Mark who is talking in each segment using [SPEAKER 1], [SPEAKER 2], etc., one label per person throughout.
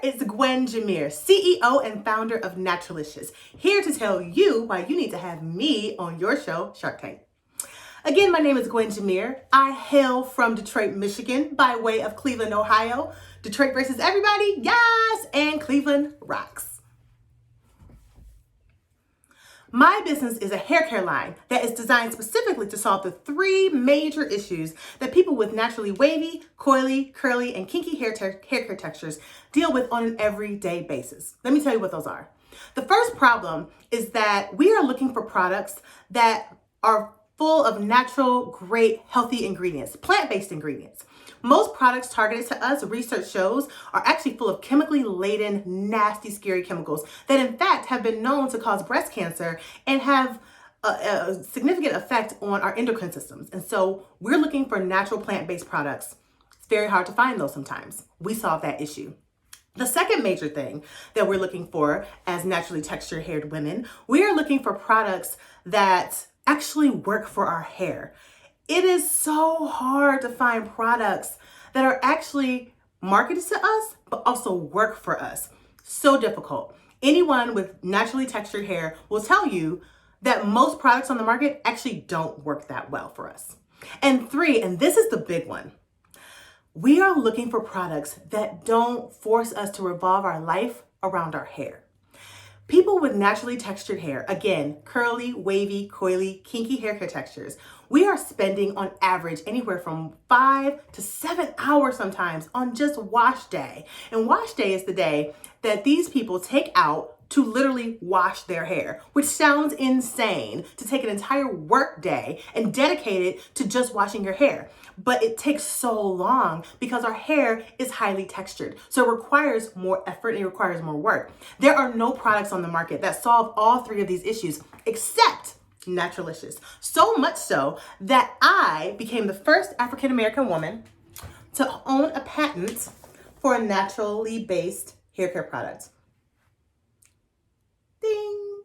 [SPEAKER 1] It's Gwen Jameer, CEO and founder of Naturalicious, here to tell you why you need to have me on your show, Shark Tank. Again, my name is Gwen Jameer. I hail from Detroit, Michigan, by way of Cleveland, Ohio. Detroit versus everybody, yes, and Cleveland rocks. My business is a hair care line that is designed specifically to solve the three major issues that people with naturally wavy, coily, curly, and kinky hair care textures deal with on an everyday basis. Let me tell you what those are. The first problem is that we are looking for products that are full of natural, great, healthy ingredients, plant-based ingredients. Most products targeted to us, research shows, are actually full of chemically laden, nasty, scary chemicals that in fact have been known to cause breast cancer and have a significant effect on our endocrine systems. And so we're looking for natural plant-based products. It's very hard to find those sometimes. We solve that issue. The second major thing that we're looking for as naturally textured haired women, we are looking for products that actually work for our hair. It is so hard to find products that are actually marketed to us, but also work for us. So difficult. Anyone with naturally textured hair will tell you that most products on the market actually don't work that well for us. And three, and this is the big one, we are looking for products that don't force us to revolve our life around our hair. People with naturally textured hair, again, curly, wavy, coily, kinky hair care textures, we are spending on average anywhere from 5 to 7 hours sometimes on just wash day. And wash day is the day that these people take out to literally wash their hair, which sounds insane to take an entire work day and dedicate it to just washing your hair. But it takes so long because our hair is highly textured. So it requires more effort and it requires more work. There are no products on the market that solve all three of these issues except Naturalicious. So much so that I became the first African-American woman to own a patent for a naturally based hair care product. Ding!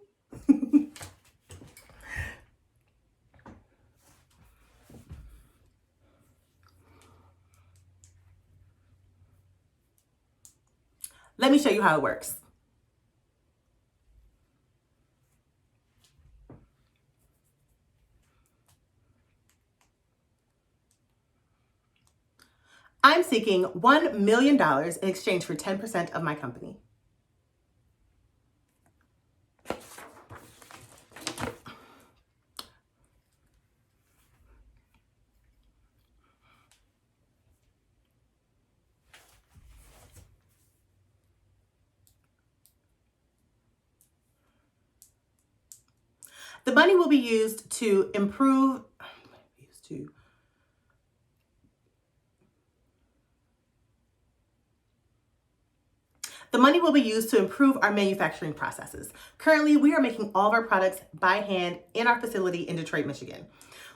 [SPEAKER 1] Let me show you how it works. I'm seeking $1 million in exchange for 10% of my company. The money will be used to improve, our manufacturing processes. Currently, we are making all of our products by hand in our facility in Detroit, Michigan,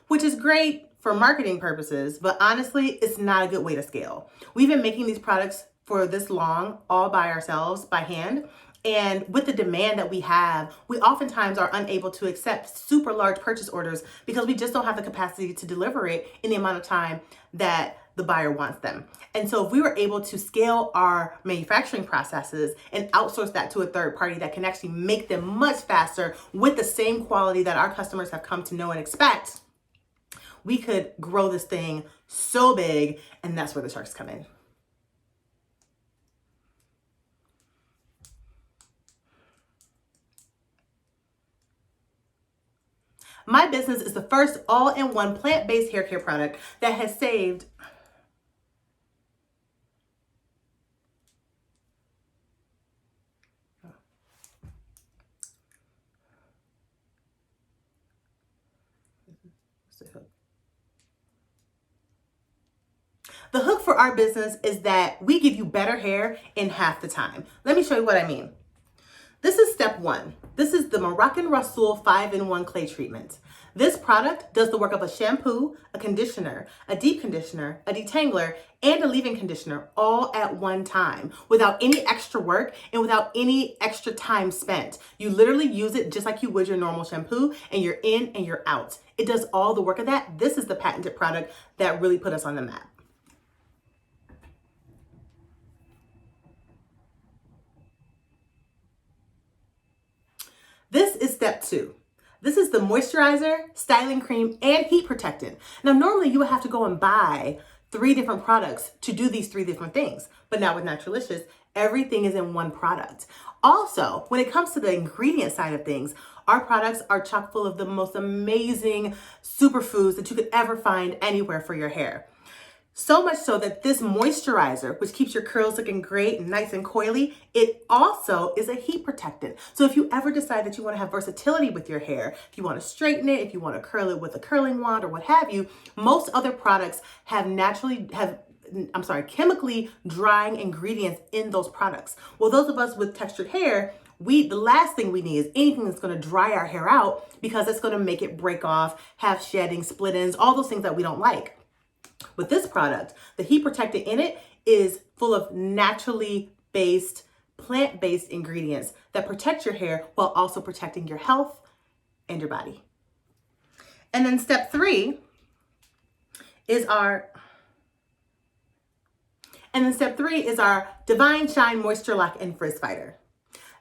[SPEAKER 1] which is great for marketing purposes, but honestly, it's not a good way to scale. We've been making these products for this long, all by ourselves, by hand. And with the demand that we have, we oftentimes are unable to accept super large purchase orders because we just don't have the capacity to deliver it in the amount of time that the buyer wants them. And so if we were able to scale our manufacturing processes and outsource that to a third party that can actually make them much faster with the same quality that our customers have come to know and expect, we could grow this thing so big, and that's where the sharks come in. My business is the first all-in-one plant-based hair care product that has saved The hook for our business is that we give you better hair in half the time. Let me show you what I mean. This is step one. This is the Moroccan Rasoul 5-in-1 Clay Treatment. This product does the work of a shampoo, a conditioner, a deep conditioner, a detangler, and a leave-in conditioner all at one time without any extra work and without any extra time spent. You literally use it just like you would your normal shampoo, and you're in and you're out. It does all the work of that. This is the patented product that really put us on the map. step 2. This is the moisturizer, styling cream, and heat protectant. Now, normally you would have to go and buy 3 different products to do these 3 different things. But now with Naturalicious, everything is in one product. Also, when it comes to the ingredient side of things, our products are chock full of the most amazing superfoods that you could ever find anywhere for your hair. So much so that this moisturizer, which keeps your curls looking great and nice and coily, it also is a heat protectant. So if you ever decide that you want to have versatility with your hair, if you want to straighten it, if you want to curl it with a curling wand or what have you, most other products have chemically drying ingredients in those products. Well, those of us with textured hair, the last thing we need is anything that's going to dry our hair out, because it's going to make it break off, have shedding, split ends, all those things that we don't like. With this product, the heat protectant in it is full of naturally based, plant-based ingredients that protect your hair while also protecting your health and your body. And then step 3 is our Divine Shine Moisture Lock and Frizz Fighter.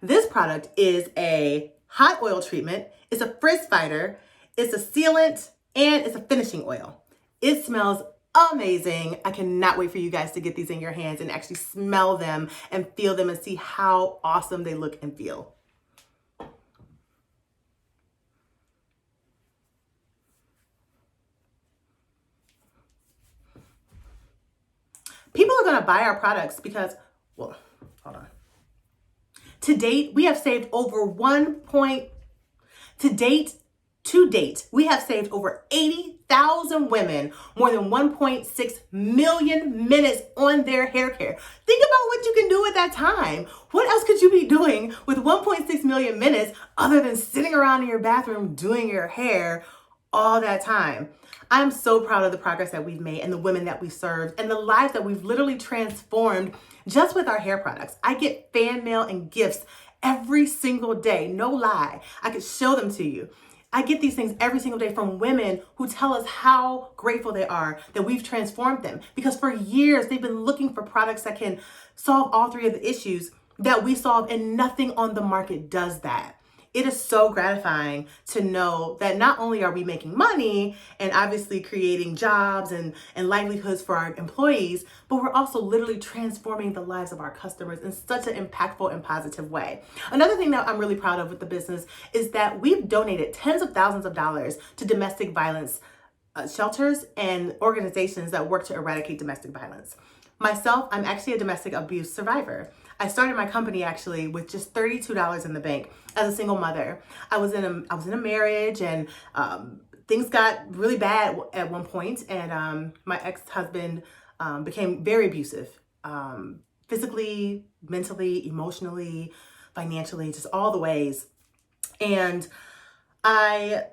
[SPEAKER 1] This product is a hot oil treatment, it's a frizz fighter, it's a sealant, and it's a finishing oil. It smells amazing. I cannot wait for you guys to get these in your hands and actually smell them and feel them and see how awesome they look and feel. People are going to buy our products because, well, hold on. To date, we have saved over To date, we have saved over 80,000 women more than 1.6 million minutes on their hair care. Think about what you can do at that time. What else could you be doing with 1.6 million minutes other than sitting around in your bathroom doing your hair all that time? I'm so proud of the progress that we've made and the women that we served and the lives that we've literally transformed just with our hair products. I get fan mail and gifts every single day. No lie. I could show them to you. I get these things every single day from women who tell us how grateful they are that we've transformed them. Because for years, they've been looking for products that can solve all 3 of the issues that we solve, and nothing on the market does that. It is so gratifying to know that not only are we making money and obviously creating jobs and livelihoods for our employees, but we're also literally transforming the lives of our customers in such an impactful and positive way. Another thing that I'm really proud of with the business is that we've donated tens of thousands of dollars to domestic violence shelters and organizations that work to eradicate domestic violence. Myself, I'm actually a domestic abuse survivor. I started my company actually with just $32 in the bank as a single mother. I was in a marriage, and things got really bad at one point, and my ex-husband became very abusive, physically, mentally, emotionally, financially, just all the ways. And I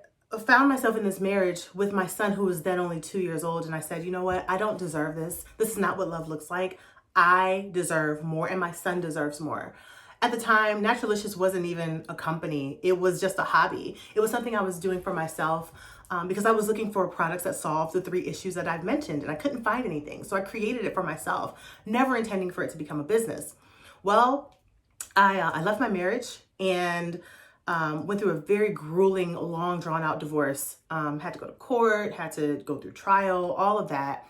[SPEAKER 1] found myself in this marriage with my son, who was then only 2 years old, and I said, you know what? I don't deserve this. This is not what love looks like. I deserve more, and my son deserves more. At the time, Naturalicious wasn't even a company. It was just a hobby. It was something I was doing for myself because I was looking for products that solved the 3 issues that I've mentioned, and I couldn't find anything. So I created it for myself, never intending for it to become a business. Well, I left my marriage and went through a very grueling, long, drawn-out divorce. Had to go to court, had to go through trial, all of that.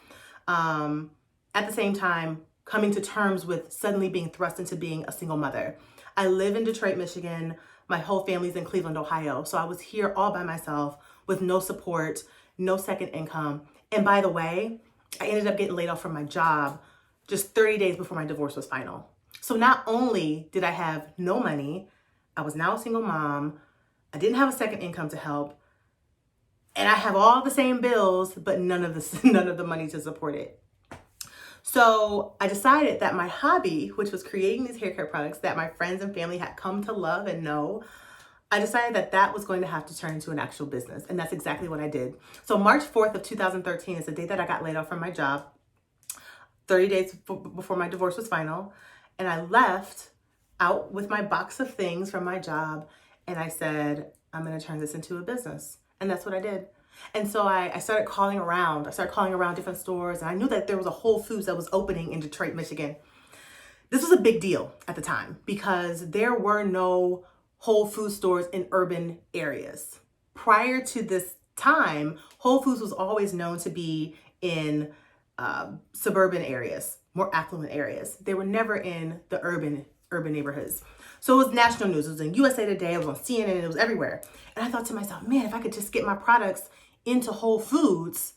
[SPEAKER 1] At the same time, coming to terms with suddenly being thrust into being a single mother. I live in Detroit, Michigan. My whole family's in Cleveland, Ohio. So I was here all by myself with no support, no second income. And by the way, I ended up getting laid off from my job just 30 days before my divorce was final. So not only did I have no money, I was now a single mom, I didn't have a second income to help, and I have all the same bills, but none of the money to support it. So I decided that my hobby, which was creating these hair care products that my friends and family had come to love and know, I decided that that was going to have to turn into an actual business. And that's exactly what I did. So March 4th of 2013 is the day that I got laid off from my job, 30 days before my divorce was final. And I left out with my box of things from my job. And I said, I'm going to turn this into a business. And that's what I did. And so I started calling around. I started calling around different stores, and I knew that there was a Whole Foods that was opening in Detroit, Michigan. This was a big deal at the time because there were no Whole Food stores in urban areas. Prior to this time, Whole Foods was always known to be in suburban areas, more affluent areas. They were never in the urban neighborhoods. So it was national news. It was in USA Today, it was on CNN, it was everywhere. And I thought to myself, man, if I could just get my products into Whole Foods,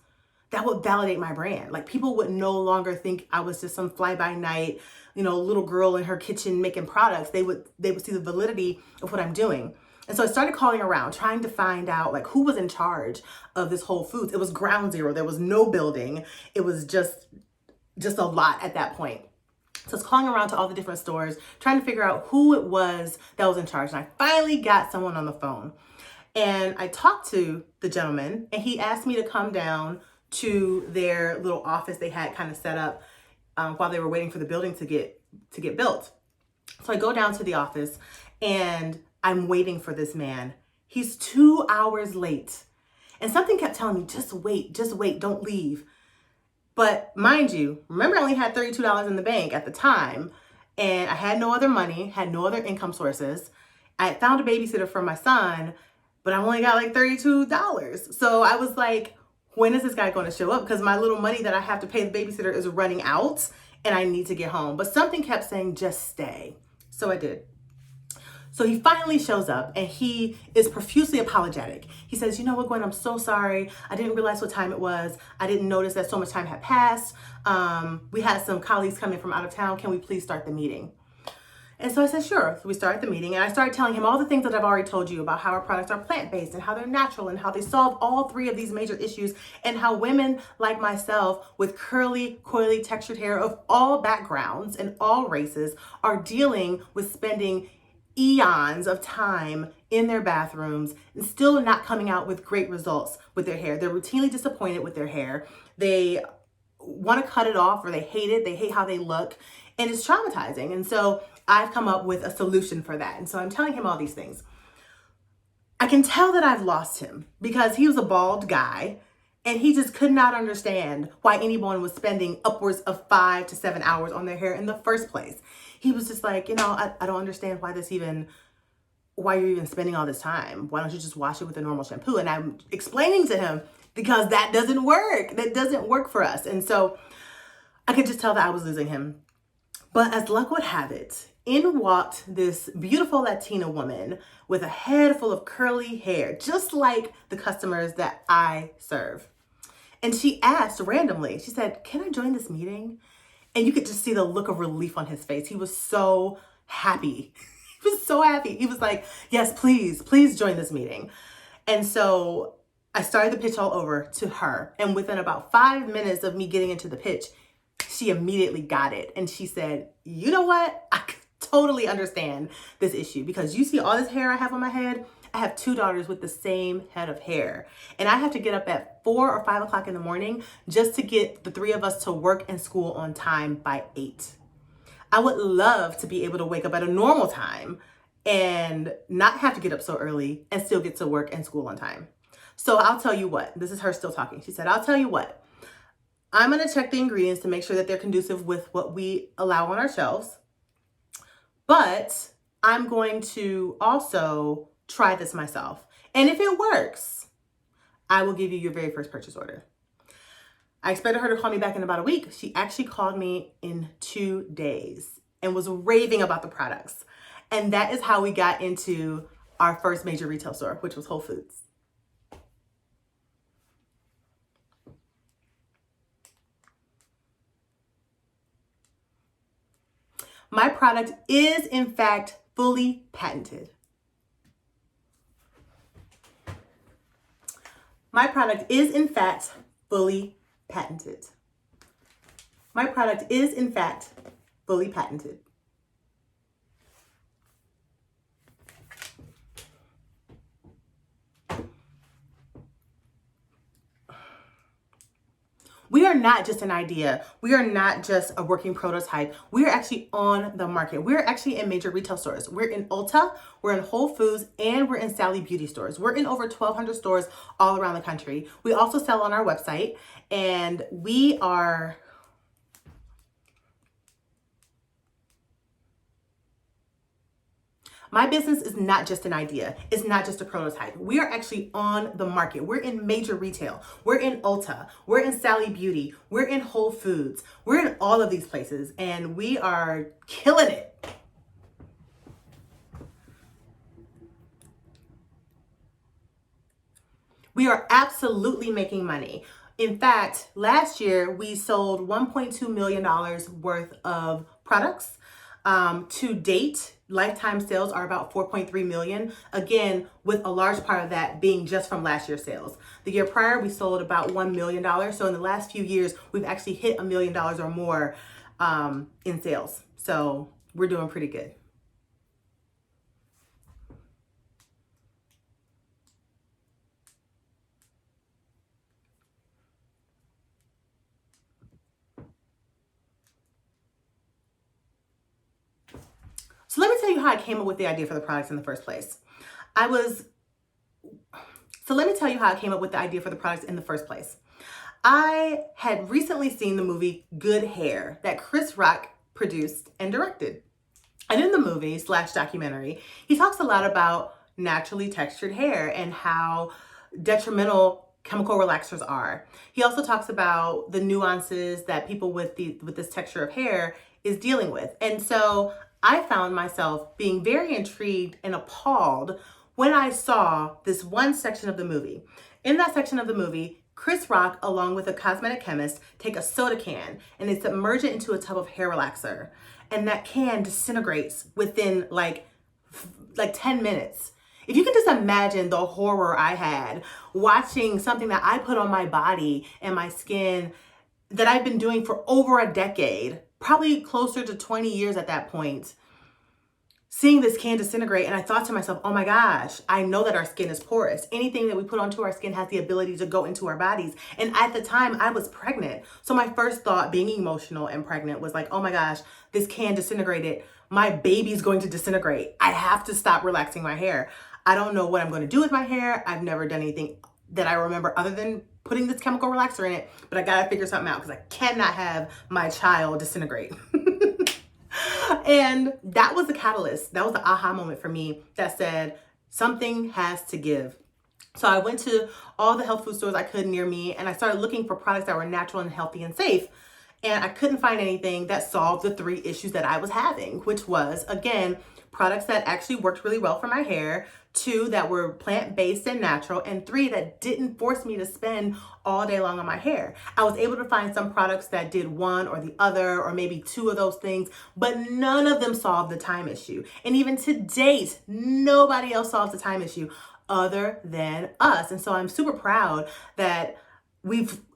[SPEAKER 1] that would validate my brand. Like, people would no longer think I was just some fly-by-night, little girl in her kitchen making products. They would see the validity of what I'm doing. And so I started calling around, trying to find out like who was in charge of this Whole Foods. It was ground zero. There was no building. It was just a lot at that point. So I was calling around to all the different stores, trying to figure out who it was that was in charge. And I finally got someone on the phone. And I talked to the gentleman, and he asked me to come down to their little office they had kind of set up while they were waiting for the building to get built. So I go down to the office, and I'm waiting for this man. He's 2 hours late. And something kept telling me, just wait, don't leave. But mind you, remember, I only had $32 in the bank at the time, and I had no other money, had no other income sources. I had found a babysitter for my son, but I only got like $32. So I was like, when is this guy going to show up? Because my little money that I have to pay the babysitter is running out, and I need to get home. But something kept saying, just stay. So I did. So he finally shows up, and he is profusely apologetic. He says, you know what, Gwen, I'm so sorry. I didn't realize what time it was. I didn't notice that so much time had passed. We had some colleagues coming from out of town. Can we please start the meeting? And so I said, sure. So we started the meeting, and I started telling him all the things that I've already told you about how our products are plant-based and how they're natural and how they solve all three of these major issues, and how women like myself with curly, coily, textured hair of all backgrounds and all races are dealing with spending eons of time in their bathrooms and still not coming out with great results with their hair. They're routinely disappointed with their hair. They want to cut it off, or they hate it. They hate how they look, and it's traumatizing. And so I've come up with a solution for that. And so I'm telling him all these things. I can tell that I've lost him because he was a bald guy, and he just could not understand why anyone was spending upwards of 5 to 7 hours on their hair in the first place. He was just like, I don't understand why you're even spending all this time. Why don't you just wash it with a normal shampoo? And I'm explaining to him, because that doesn't work. That doesn't work for us. And so I could just tell that I was losing him. But as luck would have it, in walked this beautiful Latina woman with a head full of curly hair, just like the customers that I serve. And she asked randomly, she said, can I join this meeting? And you could just see the look of relief on his face. He was so happy. He was so happy. He was like, yes, please join this meeting. And so I started the pitch all over to her. And within about 5 minutes of me getting into the pitch, she immediately got it. And she said, you know what? I totally understand this issue, because you see all this hair I have on my head. I have 2 daughters with the same head of hair, and I have to get up at 4 or 5 o'clock in the morning just to get the 3 of us to work and school on time by 8. I would love to be able to wake up at a normal time and not have to get up so early and still get to work and school on time. So I'll tell you what, this is her still talking. She said, I'll tell you what, I'm going to check the ingredients to make sure that they're conducive with what we allow on our shelves. But I'm going to also try this myself. And if it works, I will give you your very first purchase order. I expected her to call me back in about a week. She actually called me in 2 days and was raving about the products. And that is how we got into our first major retail store, which was Whole Foods. My product is, in fact, fully patented. My product is, in fact, fully patented. My product is, in fact, fully patented. We are not just an idea. We are not just a working prototype. We are actually on the market. We're actually in major retail stores. We're in Ulta, we're in Whole Foods, and we're in Sally Beauty stores. We're in over 1,200 stores all around the country. We also sell on our website, and we are My business is not just an idea. It's not just a prototype. We are actually on the market. We're in major retail. We're in Ulta. We're in Sally Beauty. We're in Whole Foods. We're in all of these places, and we are killing it. We are absolutely making money. In fact, last year we sold $1.2 million worth of products. To date, lifetime sales are about 4.3 million. Again, with a large part of that being just from last year's sales. The year prior, we sold about $1 million. So in the last few years, we've actually hit $1 million or more in sales. So we're doing pretty good. So let me tell you how I came up with the idea for the products in the first place. Let me tell you how I came up with the idea for the products in the first place. I had recently seen the movie Good Hair that Chris Rock produced and directed. And in the movie / documentary, he talks a lot about naturally textured hair and how detrimental chemical relaxers are. He also talks about the nuances that people with this texture of hair is dealing with. And so I found myself being very intrigued and appalled when I saw this one section of the movie. In that section of the movie, Chris Rock, along with a cosmetic chemist, take a soda can and they submerge it into a tub of hair relaxer. And that can disintegrates within like 10 minutes. If you can just imagine the horror I had watching something that I put on my body and my skin that I've been doing for over a decade, probably closer to 20 years at that point, seeing this can disintegrate. And I thought to myself, oh my gosh, I know that our skin is porous. Anything that we put onto our skin has the ability to go into our bodies. And at the time I was pregnant. So my first thought, being emotional and pregnant, was like, oh my gosh, this can disintegrated. My baby's going to disintegrate. I have to stop relaxing my hair. I don't know what I'm going to do with my hair. I've never done anything that I remember other than putting this chemical relaxer in it, but I got to figure something out because I cannot have my child disintegrate. And that was the catalyst. That was the aha moment for me that said something has to give. So I went to all the health food stores I could near me, and I started looking for products that were natural and healthy and safe. And I couldn't find anything that solved the 3 issues that I was having, which was, again, products that actually worked really well for my hair, 2 that were plant-based and natural, and 3 that didn't force me to spend all day long on my hair. I was able to find some products that did one or the other, or maybe 2 of those things, but none of them solved the time issue. And even to date, nobody else solves the time issue other than us. And so I'm super proud that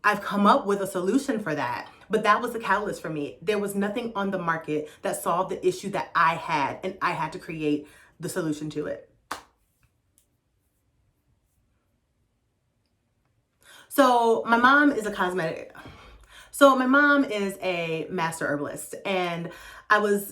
[SPEAKER 1] I've come up with a solution for that. But that was the catalyst for me. There was nothing on the market that solved the issue that I had, and I had to create the solution to it. So my mom is a master herbalist, and I went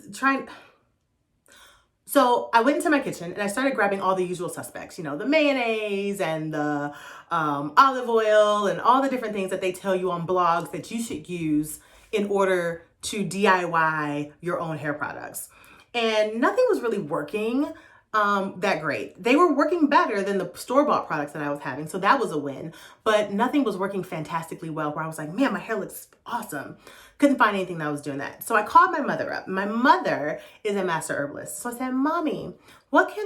[SPEAKER 1] into my kitchen and I started grabbing all the usual suspects, the mayonnaise and the olive oil and all the different things that they tell you on blogs that you should use in order to DIY your own hair products. And nothing was really working that great. They were working better than the store-bought products that I was having, so that was a win. But nothing was working fantastically well where I was like, man, my hair looks awesome. Couldn't find anything that was doing that. So I called my mother up. My mother is a master herbalist. So I said, Mommy, what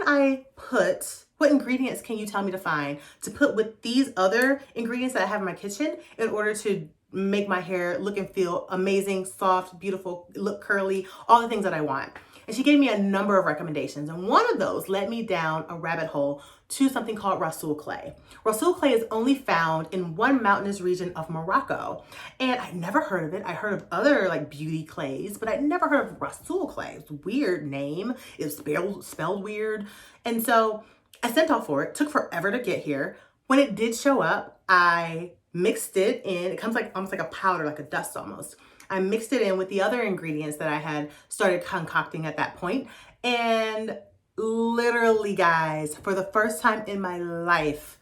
[SPEAKER 1] ingredients can you tell me to find to put with these other ingredients that I have in my kitchen in order to make my hair look and feel amazing, soft, beautiful, look curly, all the things that I want? And she gave me a number of recommendations. And one of those led me down a rabbit hole to something called Rasoul clay. Rasoul clay is only found in one mountainous region of Morocco. And I'd never heard of it. I heard of other beauty clays, but I'd never heard of Rasoul clay. It's a weird name. It's spelled weird. And so I sent off for it. It took forever to get here. When it did show up, I mixed it in. It comes almost like a powder, like a dust almost. I mixed it in with the other ingredients that I had started concocting at that point. And literally, guys, for the first time in my life,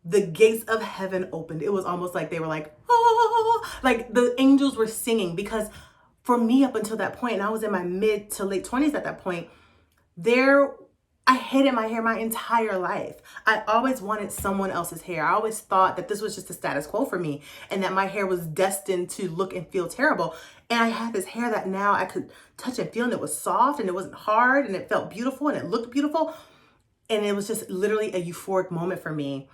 [SPEAKER 1] the gates of heaven opened. It was almost like they were like, oh, like the angels were singing. Because for me, up until that point, and I was in my mid to late 20s at that point, I hated my hair my entire life. I always wanted someone else's hair. I always thought that this was just the status quo for me and that my hair was destined to look and feel terrible. And I had this hair that now I could touch and feel, and it was soft and it wasn't hard and it felt beautiful and it looked beautiful. And it was just literally a euphoric moment for me.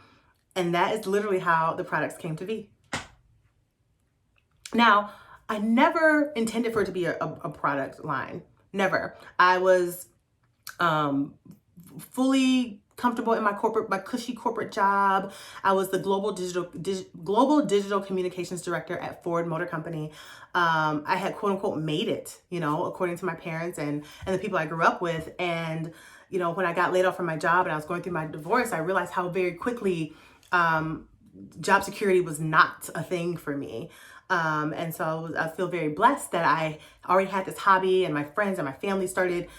[SPEAKER 1] And that is literally how the products came to be. Now, I never intended for it to be a product line. Never. I was fully comfortable in my cushy corporate job. I was the global digital communications director at Ford Motor Company. I had quote unquote made it, according to my parents and the people I grew up with. And, when I got laid off from my job and I was going through my divorce, I realized how very quickly job security was not a thing for me. And so I feel very blessed that I already had this hobby, and my friends and my family started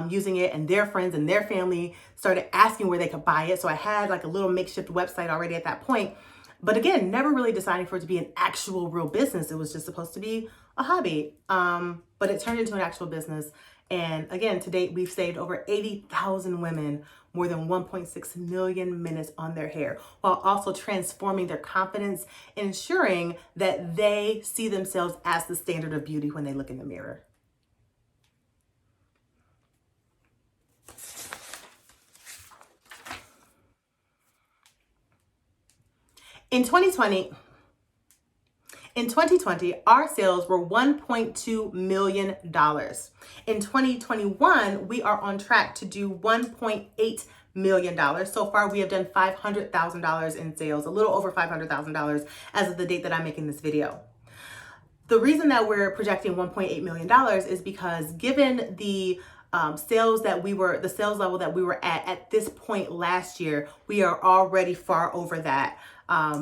[SPEAKER 1] using it, and their friends and their family started asking where they could buy it. So I had like a little makeshift website already at that point. But again, never really deciding for it to be an actual real business. It was just supposed to be a hobby. But it turned into an actual business. And again, to date, we've saved over 80,000 women more than 1.6 million minutes on their hair, while also transforming their confidence and ensuring that they see themselves as the standard of beauty when they look in the mirror. In 2020, our sales were $1.2 million. In 2021, we are on track to do $1.8 million. So far, we have done $500,000 in sales, a little over $500,000 as of the date that I'm making this video. The reason that we're projecting $1.8 million is because given the sales level that we were at this point last year, we are already far over that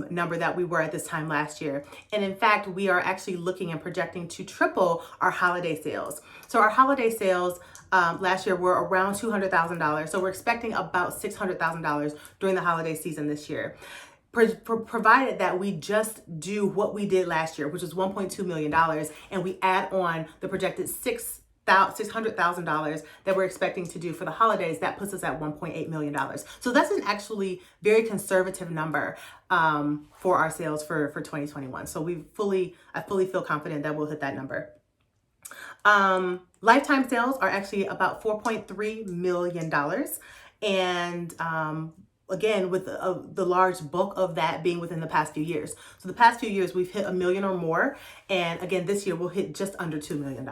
[SPEAKER 1] number that we were at this time last year. And in fact, we are actually looking and projecting to triple our holiday sales. So our holiday sales last year were around $200,000. So we're expecting about $600,000 during the holiday season this year. Provided that we just do what we did last year, which was $1.2 million, and we add on the projected $600,000 that we're expecting to do for the holidays, that puts us at $1.8 million. So that's an actually very conservative number for our sales for 2021. So I fully feel confident that we'll hit that number. Lifetime sales are actually about $4.3 million. And again, with the large bulk of that being within the past few years. So the past few years, we've hit $1 million or more. And again, this year we'll hit just under $2 million.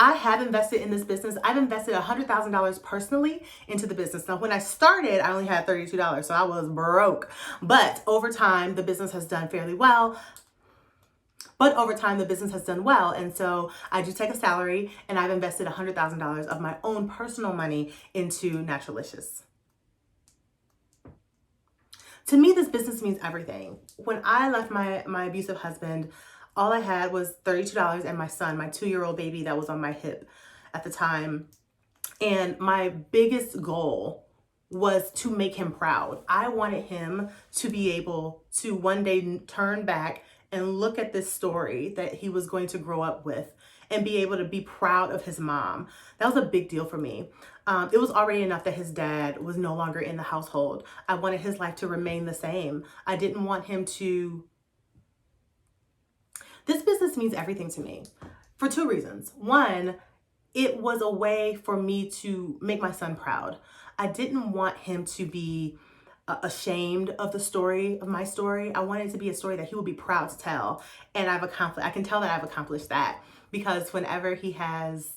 [SPEAKER 1] I have invested in this business. I've invested $100,000 personally into the business. Now, when I started, I only had $32, so I was broke. But over time, the business has done fairly well. And so I do take a salary, and I've invested $100,000 of my own personal money into Naturalicious. To me, this business means everything. When I left my abusive husband, all I had was $32 and my son, my 2-year-old baby that was on my hip at the time. And my biggest goal was to make him proud. I wanted him to be able to one day turn back and look at this story that he was going to grow up with and be able to be proud of his mom. That was a big deal for me. It was already enough that his dad was no longer in the household. I wanted his life to remain the same. I didn't want him to... This business means everything to me for 2 reasons. One, it was a way for me to make my son proud. I didn't want him to be ashamed of my story. I wanted it to be a story that he would be proud to tell. And I can tell that I've accomplished that, because whenever he has